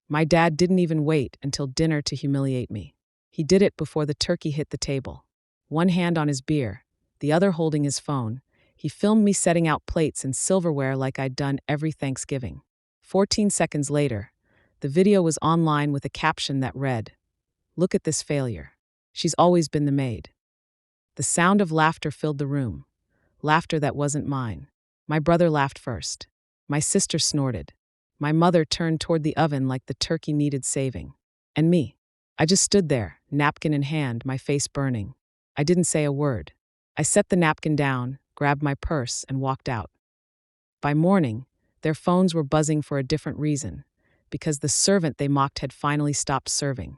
My dad didn't even wait until dinner to humiliate me. He did it before the turkey hit the table. One hand on his beer, the other holding his phone, he filmed me setting out plates and silverware like I'd done every Thanksgiving. 14 seconds later, the video was online with a caption that read, "Look at this failure. She's always been the maid." The sound of laughter filled the room. Laughter that wasn't mine. My brother laughed first. My sister snorted. My mother turned toward the oven like the turkey needed saving. And me. I just stood there, napkin in hand, my face burning. I didn't say a word. I set the napkin down, grabbed my purse, and walked out. By morning, their phones were buzzing for a different reason, because the servant they mocked had finally stopped serving.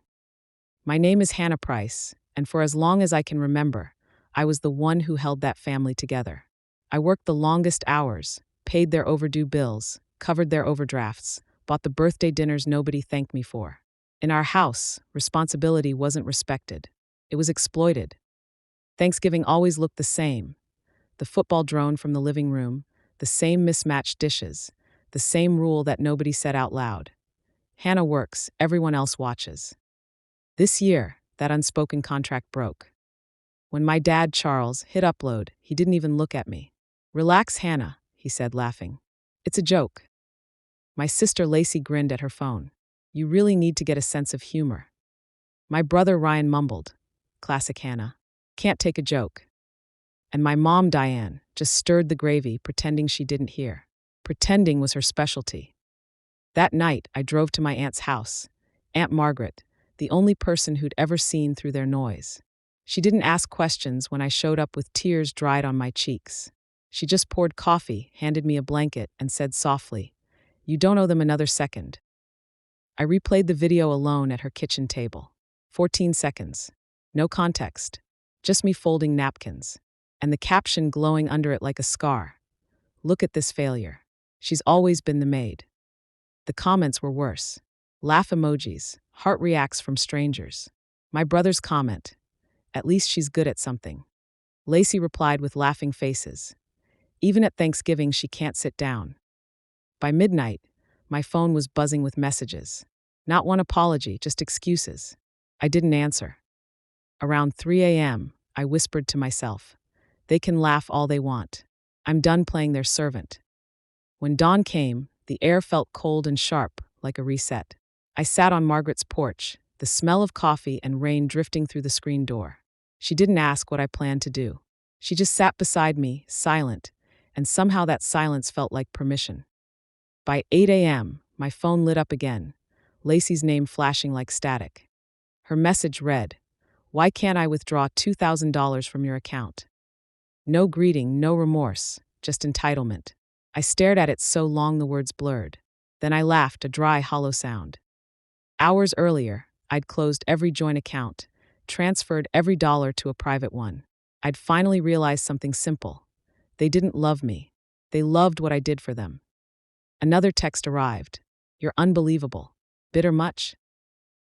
My name is Hannah Price, and for as long as I can remember, I was the one who held that family together. I worked the longest hours, paid their overdue bills, covered their overdrafts, bought the birthday dinners nobody thanked me for. In our house, responsibility wasn't respected. It was exploited. Thanksgiving always looked the same. The football drone from the living room, the same mismatched dishes, the same rule that nobody said out loud. Hannah works, everyone else watches. This year, that unspoken contract broke. When my dad, Charles, hit upload, he didn't even look at me. "Relax, Hannah," he said, laughing. "It's a joke." My sister Lacey grinned at her phone. "You really need to get a sense of humor." My brother Ryan mumbled, "Classic Hannah. Can't take a joke." And my mom, Diane, just stirred the gravy, pretending she didn't hear. Pretending was her specialty. That night, I drove to my aunt's house. Aunt Margaret, the only person who'd ever seen through their noise. She didn't ask questions when I showed up with tears dried on my cheeks. She just poured coffee, handed me a blanket, and said softly, "You don't owe them another second." I replayed the video alone at her kitchen table. 14 seconds. No context. Just me folding napkins. And the caption glowing under it like a scar. "Look at this failure. She's always been the maid." The comments were worse. Laugh emojis, heart reacts from strangers. My brother's comment, "At least she's good at something." Lacey replied with laughing faces. "Even at Thanksgiving, she can't sit down." By midnight, my phone was buzzing with messages. Not one apology, just excuses. I didn't answer. Around 3 a.m., I whispered to myself, "They can laugh all they want. I'm done playing their servant." When dawn came, the air felt cold and sharp, like a reset. I sat on Margaret's porch, the smell of coffee and rain drifting through the screen door. She didn't ask what I planned to do. She just sat beside me, silent, and somehow that silence felt like permission. By 8 a.m., my phone lit up again, Lacey's name flashing like static. Her message read, "Why can't I withdraw $2,000 from your account?" No greeting, no remorse, just entitlement. I stared at it so long the words blurred. Then I laughed, a dry, hollow sound. Hours earlier, I'd closed every joint account, transferred every dollar to a private one. I'd finally realized something simple. They didn't love me. They loved what I did for them. Another text arrived. "You're unbelievable. Bitter much?"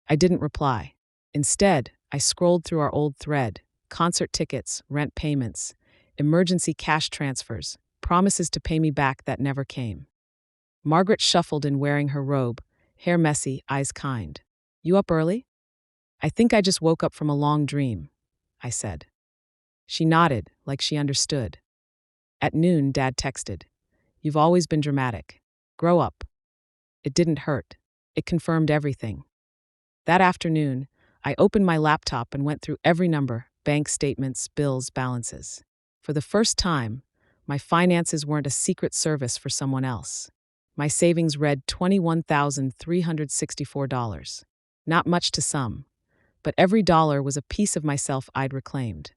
I didn't reply. Instead, I scrolled through our old thread, concert tickets, rent payments, emergency cash transfers, promises to pay me back that never came. Margaret shuffled in wearing her robe, hair messy, eyes kind. "You up early?" "I think I just woke up from a long dream," I said. She nodded, like she understood. At noon, Dad texted, "You've always been dramatic. Grow up." It didn't hurt. It confirmed everything. That afternoon, I opened my laptop and went through every number, bank statements, bills, balances. For the first time, my finances weren't a secret service for someone else. My savings read $21,364. Not much to some, but every dollar was a piece of myself I'd reclaimed.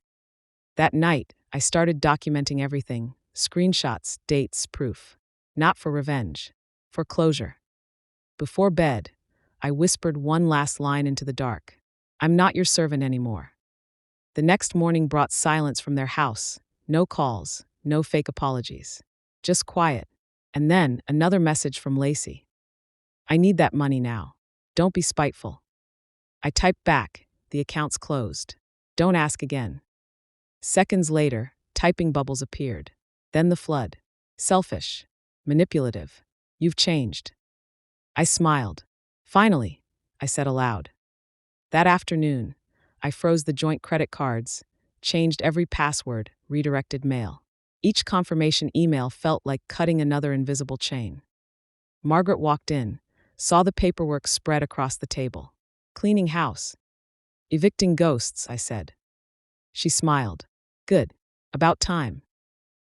That night, I started documenting everything, screenshots, dates, proof. Not for revenge, for closure. Before bed, I whispered one last line into the dark. "I'm not your servant anymore." The next morning brought silence from their house. No calls, no fake apologies. Just quiet. And then another message from Lacey. "I need that money now. Don't be spiteful." I typed back, "The account's closed. Don't ask again." Seconds later, typing bubbles appeared. Then the flood. "Selfish. Manipulative. You've changed." I smiled. Finally, I said aloud. That afternoon, I froze the joint credit cards, changed every password, redirected mail. Each confirmation email felt like cutting another invisible chain. Margaret walked in, saw the paperwork spread across the table. Cleaning house. Evicting ghosts, I said. She smiled. Good. About time.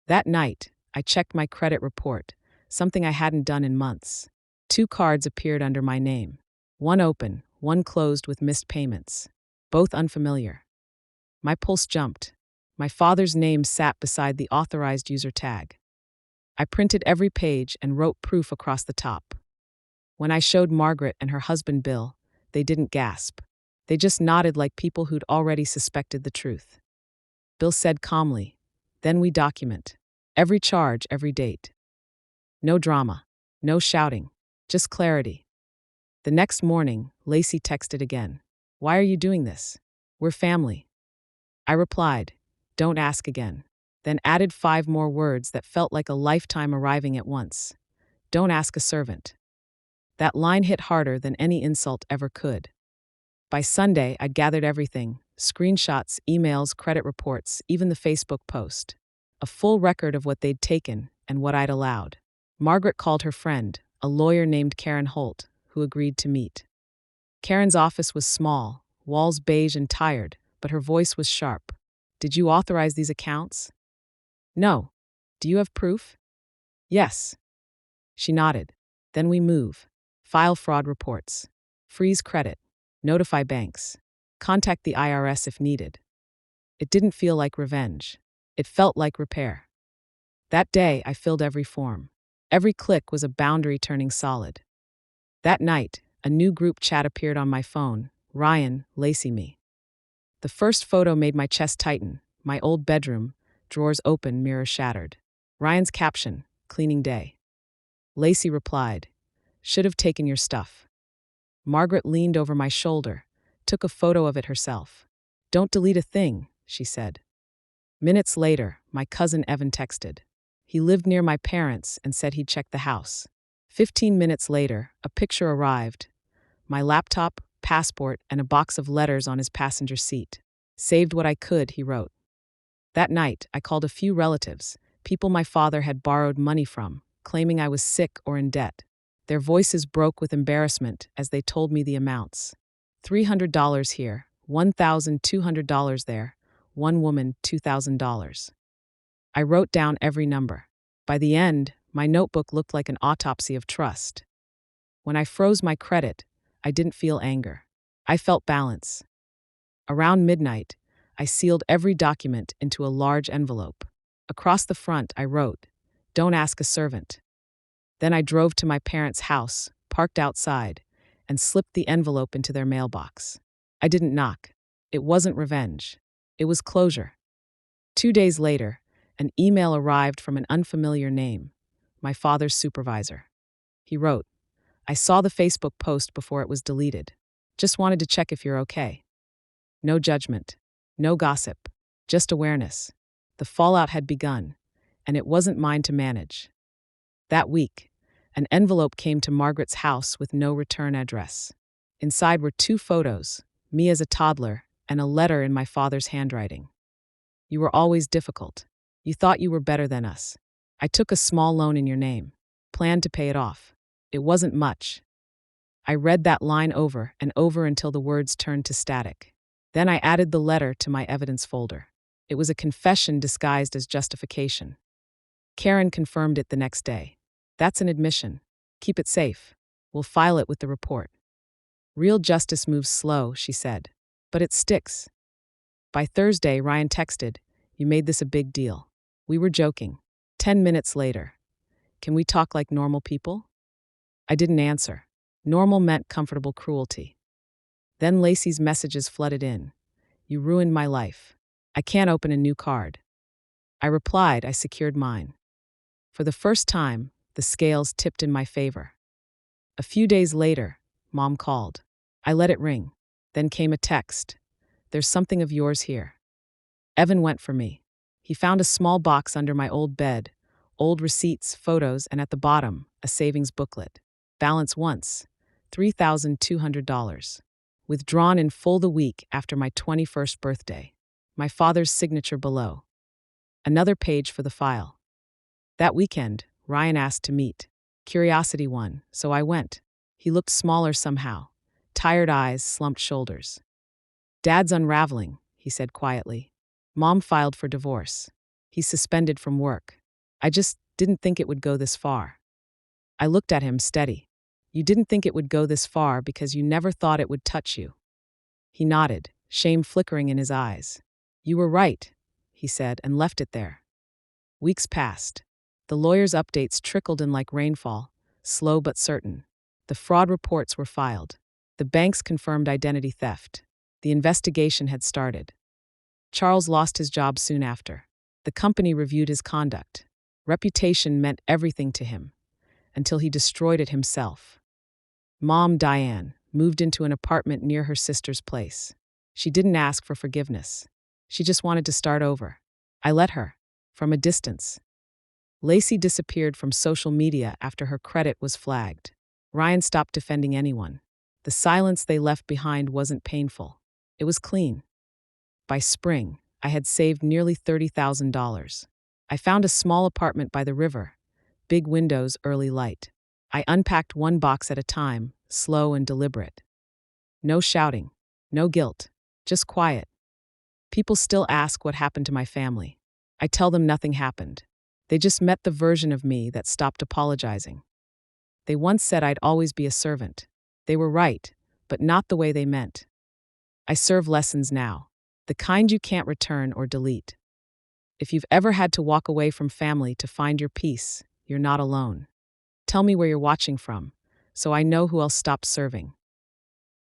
That night, I checked my credit report, something I hadn't done in months. 2 cards appeared under my name. One open, one closed with missed payments. Both unfamiliar. My pulse jumped. My father's name sat beside the authorized user tag. I printed every page and wrote proof across the top. When I showed Margaret and her husband Bill, they didn't gasp. They just nodded like people who'd already suspected the truth. Bill said calmly, "Then we document. Every charge, every date. No drama, no shouting, just clarity." The next morning, Lacey texted again. "Why are you doing this? We're family." I replied, "Don't ask again." Then added 5 more words that felt like a lifetime arriving at once. "Don't ask a servant." That line hit harder than any insult ever could. By Sunday, I'd gathered everything: screenshots, emails, credit reports, even the Facebook post. A full record of what they'd taken and what I'd allowed. Margaret called her friend, a lawyer named Karen Holt, who agreed to meet. Karen's office was small, walls beige and tired, but her voice was sharp. "Did you authorize these accounts?" "No." "Do you have proof?" "Yes." She nodded. "Then we move. File fraud reports. Freeze credit. Notify banks. Contact the IRS if needed." It didn't feel like revenge. It felt like repair. That day, I filled every form. Every click was a boundary turning solid. That night, a new group chat appeared on my phone: Ryan, Lacey, me. The first photo made my chest tighten. My old bedroom, drawers open, mirror shattered. Ryan's caption: "Cleaning day." Lacey replied, "Should have taken your stuff." Margaret leaned over my shoulder, took a photo of it herself. "Don't delete a thing," she said. Minutes later, my cousin Evan texted. He lived near my parents and said he'd check the house. 15 minutes later, a picture arrived: my laptop, passport, and a box of letters on his passenger seat. "Saved what I could," he wrote. That night, I called a few relatives, people my father had borrowed money from, claiming I was sick or in debt. Their voices broke with embarrassment as they told me the amounts. $300 here, $1,200 there, one woman $2,000. I wrote down every number. By the end, my notebook looked like an autopsy of trust. When I froze my credit, I didn't feel anger. I felt balance. Around midnight, I sealed every document into a large envelope. Across the front, I wrote, "Don't ask a servant." Then I drove to my parents' house, parked outside, and slipped the envelope into their mailbox. I didn't knock. It wasn't revenge. It was closure. 2 days later, an email arrived from an unfamiliar name: my father's supervisor. He wrote, "I saw the Facebook post before it was deleted. Just wanted to check if you're okay." No judgment, no gossip, just awareness. The fallout had begun, and it wasn't mine to manage. That week, an envelope came to Margaret's house with no return address. Inside were 2 photos, me as a toddler, and a letter in my father's handwriting. "You were always difficult. You thought you were better than us. I took a small loan in your name. Planned to pay it off. It wasn't much." I read that line over and over until the words turned to static. Then I added the letter to my evidence folder. It was a confession disguised as justification. Karen confirmed it the next day. "That's an admission. Keep it safe. We'll file it with the report." "Real justice moves slow," she said. "But it sticks." By Thursday, Ryan texted, "You made this a big deal." We were joking. 10 minutes later, "Can we talk like normal people?" I didn't answer. Normal meant comfortable cruelty. Then Lacey's messages flooded in. "You ruined my life. I can't open a new card." I replied I secured mine. For the first time, the scales tipped in my favor. A few days later, Mom called. I let it ring. Then came a text. "There's something of yours here." Evan went for me. He found a small box under my old bed, old receipts, photos, and at the bottom, a savings booklet. "Balance once, $3,200. Withdrawn in full the week after my 21st birthday. My father's signature below. Another page for the file. That weekend, Ryan asked to meet. Curiosity won, so I went. He looked smaller somehow. Tired eyes, slumped shoulders. Dad's unraveling, he said quietly. Mom filed for divorce. He's suspended from work. I just didn't think it would go this far. I looked at him steady. You didn't think it would go this far because you never thought it would touch you. He nodded, shame flickering in his eyes. You were right, he said, and left it there. Weeks passed. The lawyer's updates trickled in like rainfall, slow but certain. The fraud reports were filed. The banks confirmed identity theft. The investigation had started. Charles lost his job soon after. The company reviewed his conduct. Reputation meant everything to him, until he destroyed it himself. Mom, Diane, moved into an apartment near her sister's place. She didn't ask for forgiveness. She just wanted to start over. I let her, from a distance. Lacey disappeared from social media after her credit was flagged. Ryan stopped defending anyone. The silence they left behind wasn't painful. It was clean. By spring, I had saved nearly $30,000. I found a small apartment by the river, big windows, early light. I unpacked one box at a time, slow and deliberate. No shouting, no guilt, just quiet. People still ask what happened to my family. I tell them nothing happened. They just met the version of me that stopped apologizing. They once said I'd always be a servant. They were right, but not the way they meant. I serve lessons now, the kind you can't return or delete. If you've ever had to walk away from family to find your peace, you're not alone. Tell me where you're watching from, so I know who else stopped serving.